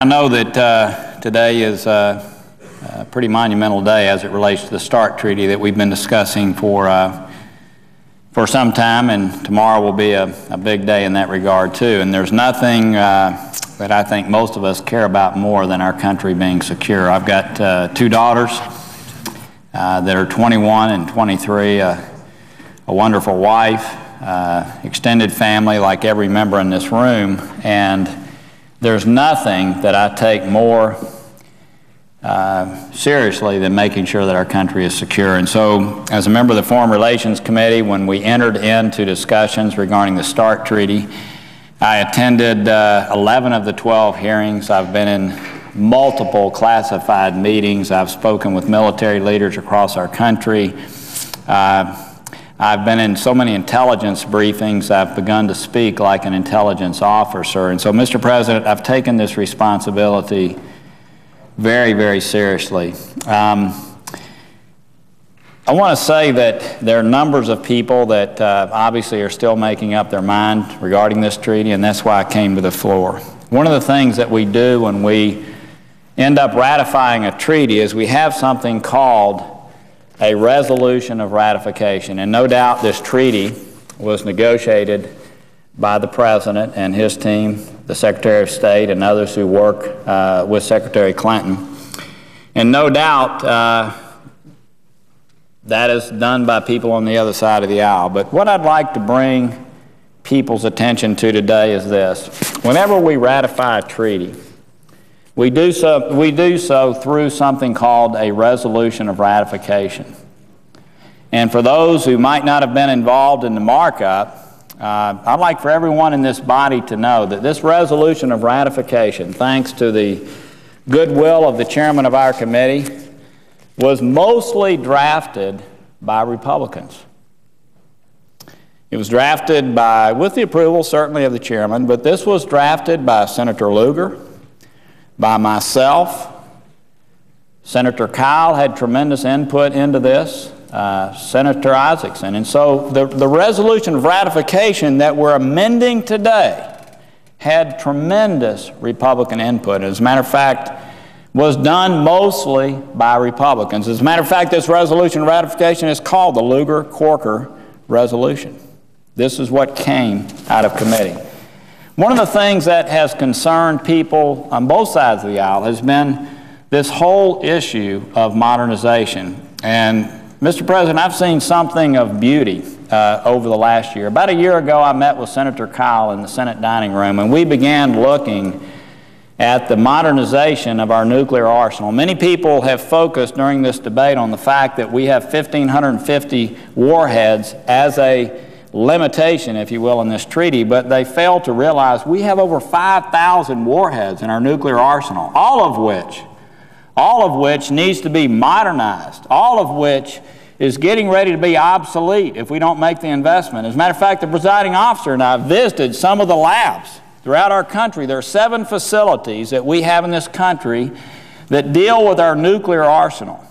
I know that today is a pretty monumental day as it relates to the START treaty that we've been discussing for some time, and tomorrow will be a big day in that regard too. And there's nothing that I think most of us care about more than our country being secure. I've got two daughters that are 21 and 23, a wonderful wife, extended family like every member in this room, and there's nothing that I take more seriously than making sure that our country is secure. And so, as a member of the Foreign Relations Committee, when we entered into discussions regarding the START treaty, I attended 11 of the 12 hearings. I've been in multiple classified meetings. I've spoken with military leaders across our country. I've been in so many intelligence briefings, I've begun to speak like an intelligence officer. And so, Mr. President, I've taken this responsibility very, very seriously. I want to say that there are numbers of people that obviously are still making up their mind regarding this treaty, and that's why I came to the floor. One of the things that we do when we end up ratifying a treaty is we have something called a resolution of ratification. And no doubt this treaty was negotiated by the President and his team, the Secretary of State, and others who work with Secretary Clinton. And no doubt that is done by people on the other side of the aisle. But what I'd like to bring people's attention to today is this. Whenever we ratify a treaty, we do so through something called a resolution of ratification. And for those who might not have been involved in the markup, I'd like for everyone in this body to know that this resolution of ratification, thanks to the goodwill of the chairman of our committee, was mostly drafted by Republicans. It was drafted with the approval certainly of the chairman, but this was drafted by Senator Lugar, by myself. Senator Kyl had tremendous input into this, Senator Isaacson. And so the resolution of ratification that we're amending today had tremendous Republican input. As a matter of fact, was done mostly by Republicans. As a matter of fact, this resolution of ratification is called the Lugar-Corker resolution. This is what came out of committee. One of the things that has concerned people on both sides of the aisle has been this whole issue of modernization. And Mr. President, I've seen something of beauty over the last year. About a year ago, I met with Senator Kyl in the Senate dining room, and we began looking at the modernization of our nuclear arsenal. Many people have focused during this debate on the fact that we have 1,550 warheads as a limitation, if you will, in this treaty, but they fail to realize we have over 5,000 warheads in our nuclear arsenal, all of which needs to be modernized, all of which is getting ready to be obsolete if we don't make the investment. As a matter of fact, the presiding officer and I visited some of the labs throughout our country. There are 7 facilities that we have in this country that deal with our nuclear arsenal.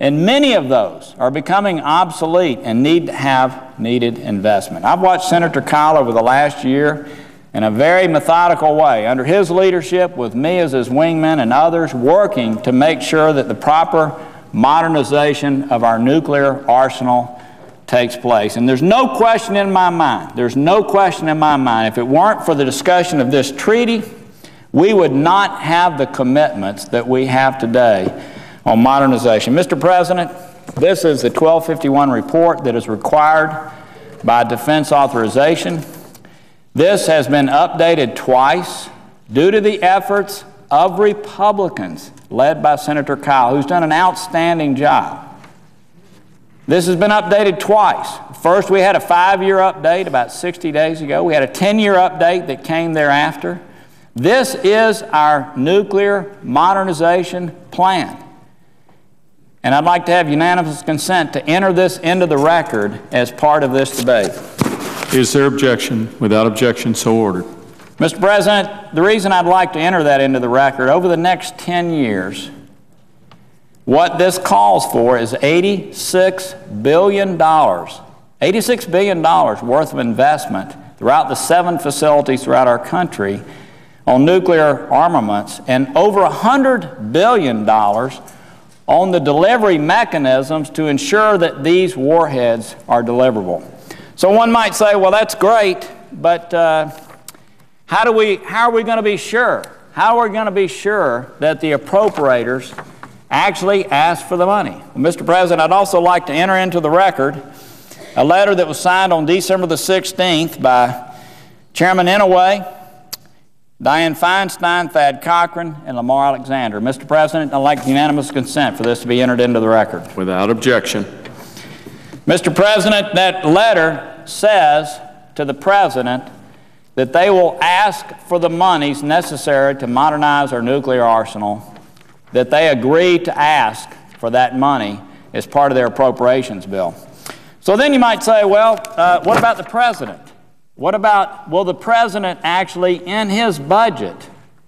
And many of those are becoming obsolete and need to have needed investment. I've watched Senator Kyl over the last year in a very methodical way, under his leadership, with me as his wingman and others, working to make sure that the proper modernization of our nuclear arsenal takes place. And there's no question in my mind, if it weren't for the discussion of this treaty, we would not have the commitments that we have today on modernization. Mr. President, this is the 1251 report that is required by defense authorization. This has been updated twice due to the efforts of Republicans led by Senator Kyl, who's done an outstanding job. This has been updated twice. First, we had a 5-year update about 60 days ago. We had a 10-year update that came thereafter. This is our nuclear modernization plan. And I'd like to have unanimous consent to enter this into the record as part of this debate. Is there objection? Without objection, so ordered. Mr. President, the reason I'd like to enter that into the record, over the next 10 years, what this calls for is $86 billion worth of investment throughout the 7 facilities throughout our country on nuclear armaments and over $100 billion on the delivery mechanisms to ensure that these warheads are deliverable. So one might say, well, that's great, but how are we going to be sure? How are we going to be sure that the appropriators actually ask for the money? Well, Mr. President, I'd also like to enter into the record a letter that was signed on December the 16th by Chairman Inouye, Dianne Feinstein, Thad Cochran, and Lamar Alexander. Mr. President, I'd like unanimous consent for this to be entered into the record. Without objection. Mr. President, that letter says to the President that they will ask for the monies necessary to modernize our nuclear arsenal, that they agree to ask for that money as part of their appropriations bill. So then you might say, well, what about the President? What about, will the President actually, in his budget,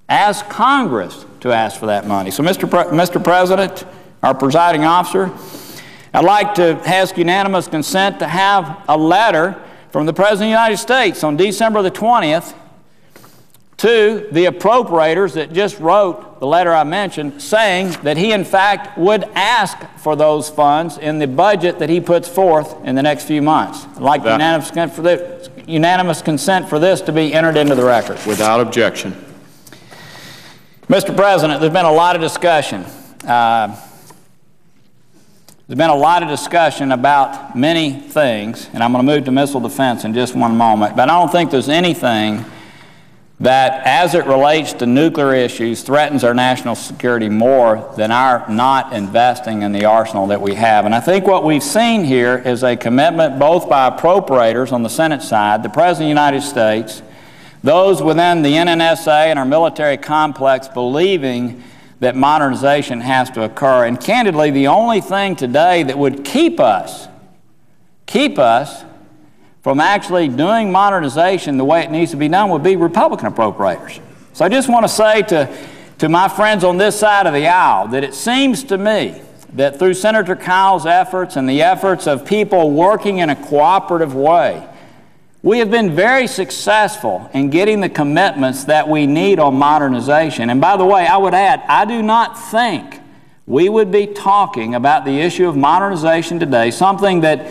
ask Congress to ask for that money? So, Mr. President, our presiding officer, I'd like to ask unanimous consent to have a letter from the President of the United States on December the 20th to the appropriators that just wrote the letter I mentioned, saying that he, in fact, would ask for those funds in the budget that he puts forth in the next few months. I'd like unanimous consent for this to be entered into the record. Without objection. Mr. President, there's been a lot of discussion. There's been a lot of discussion about many things, and I'm going to move to missile defense in just one moment, but I don't think there's anything that, as it relates to nuclear issues, threatens our national security more than our not investing in the arsenal that we have. And I think what we've seen here is a commitment both by appropriators on the Senate side, the President of the United States, those within the NNSA and our military complex believing that modernization has to occur. And candidly, the only thing today that would keep us from actually doing modernization the way it needs to be done would be Republican appropriators. So I just want to say to my friends on this side of the aisle that it seems to me that through Senator Kyle's efforts and the efforts of people working in a cooperative way, we have been very successful in getting the commitments that we need on modernization. And by the way, I would add, I do not think we would be talking about the issue of modernization today, something that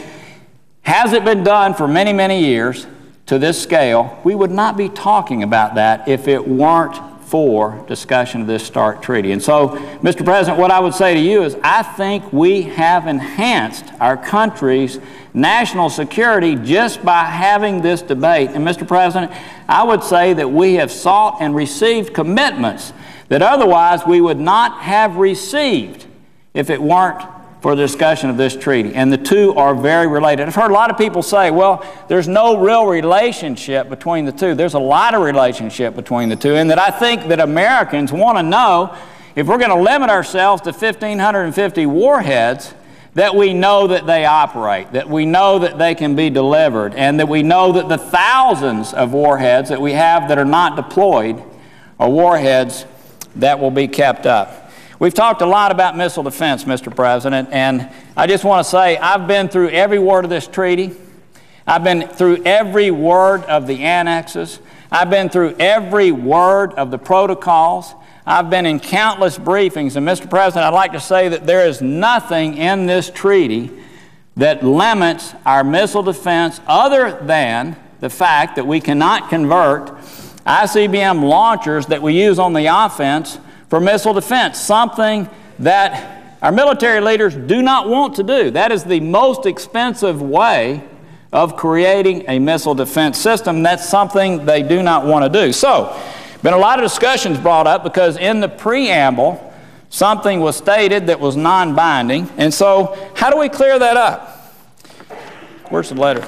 hasn't been done for many, many years to this scale. We would not be talking about that if it weren't for discussion of this START treaty. And so, Mr. President, what I would say to you is I think we have enhanced our country's national security just by having this debate. And Mr. President, I would say that we have sought and received commitments that otherwise we would not have received if it weren't for the discussion of this treaty. And the two are very related. I've heard a lot of people say, well, there's no real relationship between the two. There's a lot of relationship between the two, and that I think that Americans want to know if we're going to limit ourselves to 1,550 warheads, that we know that they operate, that we know that they can be delivered, and that we know that the thousands of warheads that we have that are not deployed are warheads that will be kept up. We've talked a lot about missile defense, Mr. President, and I just want to say I've been through every word of this treaty. I've been through every word of the annexes. I've been through every word of the protocols. I've been in countless briefings, and Mr. President, I'd like to say that there is nothing in this treaty that limits our missile defense other than the fact that we cannot convert ICBM launchers that we use on the offense for missile defense, something that our military leaders do not want to do. That is the most expensive way of creating a missile defense system. That's something they do not want to do. So, been a lot of discussions brought up because in the preamble, something was stated that was non-binding. And so, how do we clear that up? Where's the letter?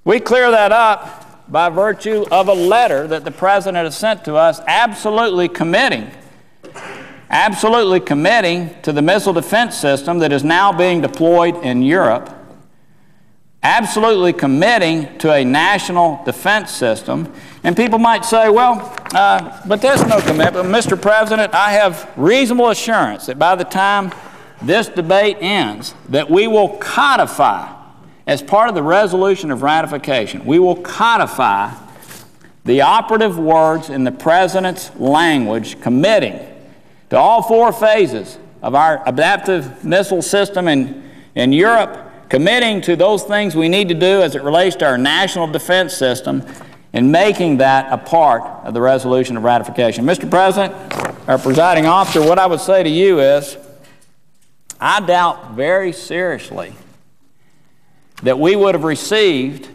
We clear that up by virtue of a letter that the President has sent to us absolutely committing to the missile defense system that is now being deployed in Europe, absolutely committing to a national defense system. And people might say, well, but there's no commitment. Mr. President, I have reasonable assurance that by the time this debate ends, that we will codify, as part of the resolution of ratification, we will codify the operative words in the President's language committing to all 4 phases of our adaptive missile system in Europe, committing to those things we need to do as it relates to our national defense system, and making that a part of the resolution of ratification. Mr. President, our presiding officer, what I would say to you is, I doubt very seriously that we would have received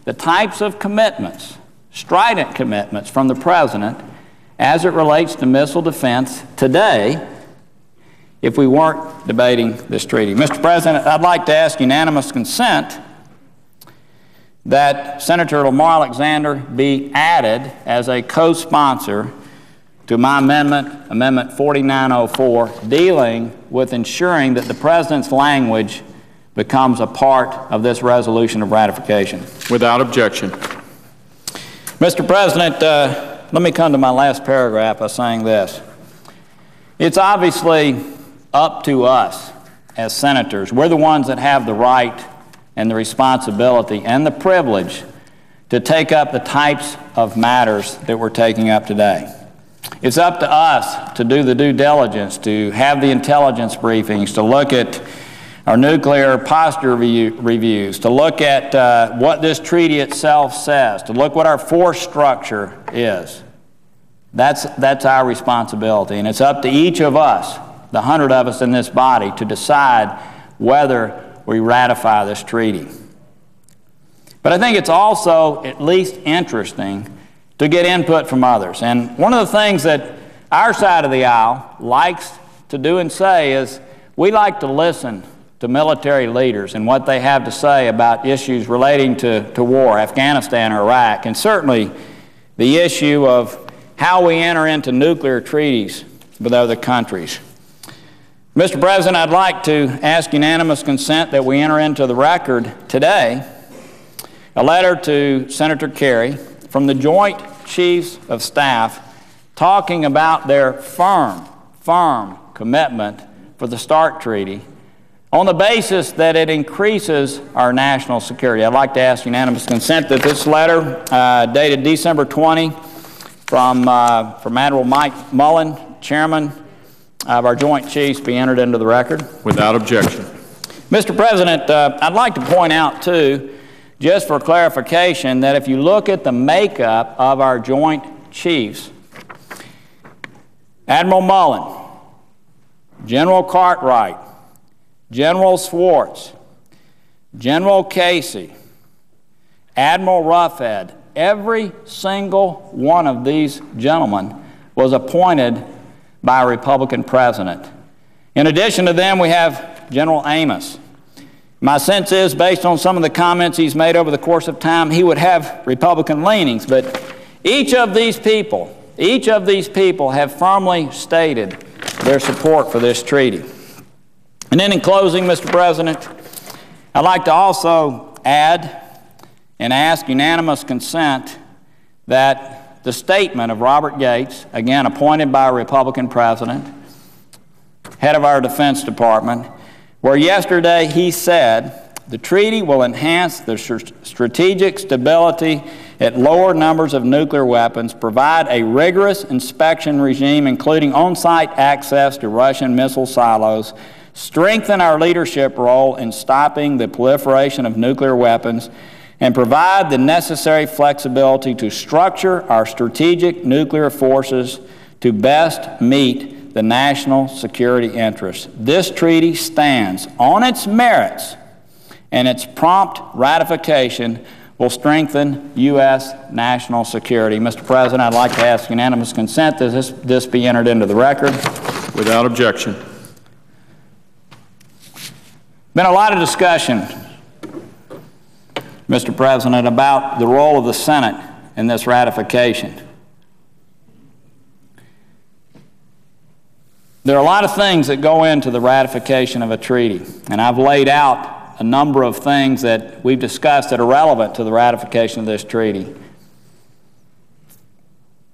the types of commitments, strident commitments from the President as it relates to missile defense today if we weren't debating this treaty. Mr. President, I'd like to ask unanimous consent that Senator Lamar Alexander be added as a co-sponsor to my amendment, Amendment 4904, dealing with ensuring that the President's language becomes a part of this resolution of ratification. Without objection. Mr. President, let me come to my last paragraph by saying this. It's obviously up to us as senators. We're the ones that have the right and the responsibility and the privilege to take up the types of matters that we're taking up today. It's up to us to do the due diligence, to have the intelligence briefings, to look at our nuclear posture reviews, to look at what this treaty itself says, to look what our force structure is. That's our responsibility, and it's up to each of us, the 100 of us in this body, to decide whether we ratify this treaty. But I think it's also at least interesting to get input from others. And one of the things that our side of the aisle likes to do and say is we like to listen to military leaders and what they have to say about issues relating to war, Afghanistan or Iraq, and certainly the issue of how we enter into nuclear treaties with other countries. Mr. President, I'd like to ask unanimous consent that we enter into the record today a letter to Senator Kerry from the Joint Chiefs of Staff talking about their firm commitment for the START Treaty on the basis that it increases our national security. I'd like to ask unanimous consent that this letter, dated December 20, from Admiral Mike Mullen, Chairman of our Joint Chiefs, be entered into the record. Without objection. Mr. President, I'd like to point out, too, just for clarification, that if you look at the makeup of our Joint Chiefs, Admiral Mullen, General Cartwright, General Swartz, General Casey, Admiral Ruffhead, every single one of these gentlemen was appointed by a Republican president. In addition to them, we have General Amos. My sense is, based on some of the comments he's made over the course of time, he would have Republican leanings, but each of these people have firmly stated their support for this treaty. And then in closing, Mr. President, I'd like to also add and ask unanimous consent that the statement of Robert Gates, again appointed by a Republican president, head of our Defense Department, where yesterday he said the treaty will enhance the strategic stability at lower numbers of nuclear weapons, provide a rigorous inspection regime including on-site access to Russian missile silos, strengthen our leadership role in stopping the proliferation of nuclear weapons, and provide the necessary flexibility to structure our strategic nuclear forces to best meet the national security interests. This treaty stands on its merits, and its prompt ratification will strengthen U.S. national security. Mr. President, I'd like to ask unanimous consent that this be entered into the record. Without objection. Been a lot of discussion, Mr. President, about the role of the Senate in this ratification. There are a lot of things that go into the ratification of a treaty, and I've laid out a number of things that we've discussed that are relevant to the ratification of this treaty.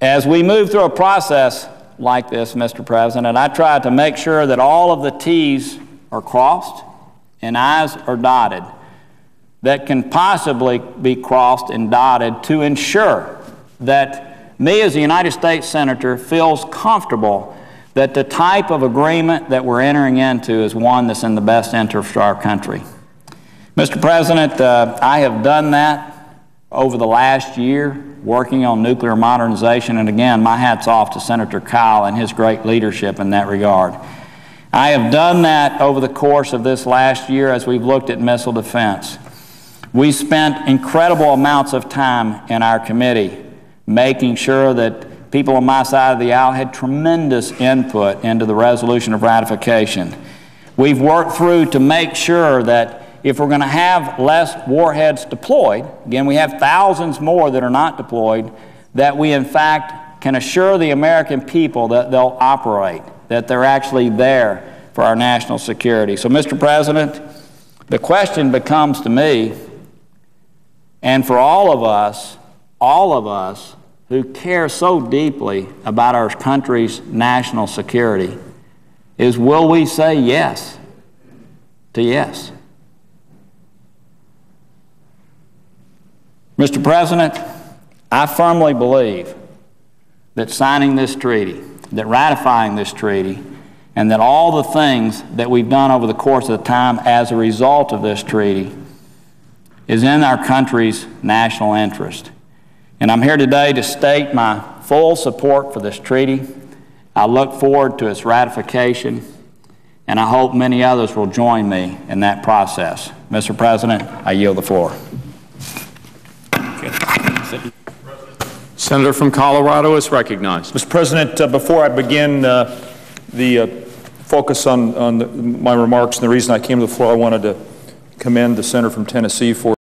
As we move through a process like this, Mr. President, I try to make sure that all of the T's are crossed and I's are dotted that can possibly be crossed and dotted to ensure that me as a United States Senator feels comfortable that the type of agreement that we're entering into is one that's in the best interest of our country. Mr. President, I have done that over the last year, working on nuclear modernization, and again, my hat's off to Senator Kyl and his great leadership in that regard. I have done that over the course of this last year as we've looked at missile defense. We spent incredible amounts of time in our committee making sure that people on my side of the aisle had tremendous input into the resolution of ratification. We've worked through to make sure that if we're going to have less warheads deployed, again, we have thousands more that are not deployed, that we in fact can assure the American people that they'll operate, that they're actually there for our national security. So, Mr. President, the question becomes to me, and for all of us who care so deeply about our country's national security, is will we say yes to yes? Mr. President, I firmly believe that signing this treaty, that ratifying this treaty, and that all the things that we've done over the course of the time as a result of this treaty is in our country's national interest. And I'm here today to state my full support for this treaty. I look forward to its ratification, and I hope many others will join me in that process. Mr. President, I yield the floor. Senator from Colorado is recognized. Mr. President, before I begin the focus on my remarks and the reason I came to the floor, I wanted to commend the senator from Tennessee for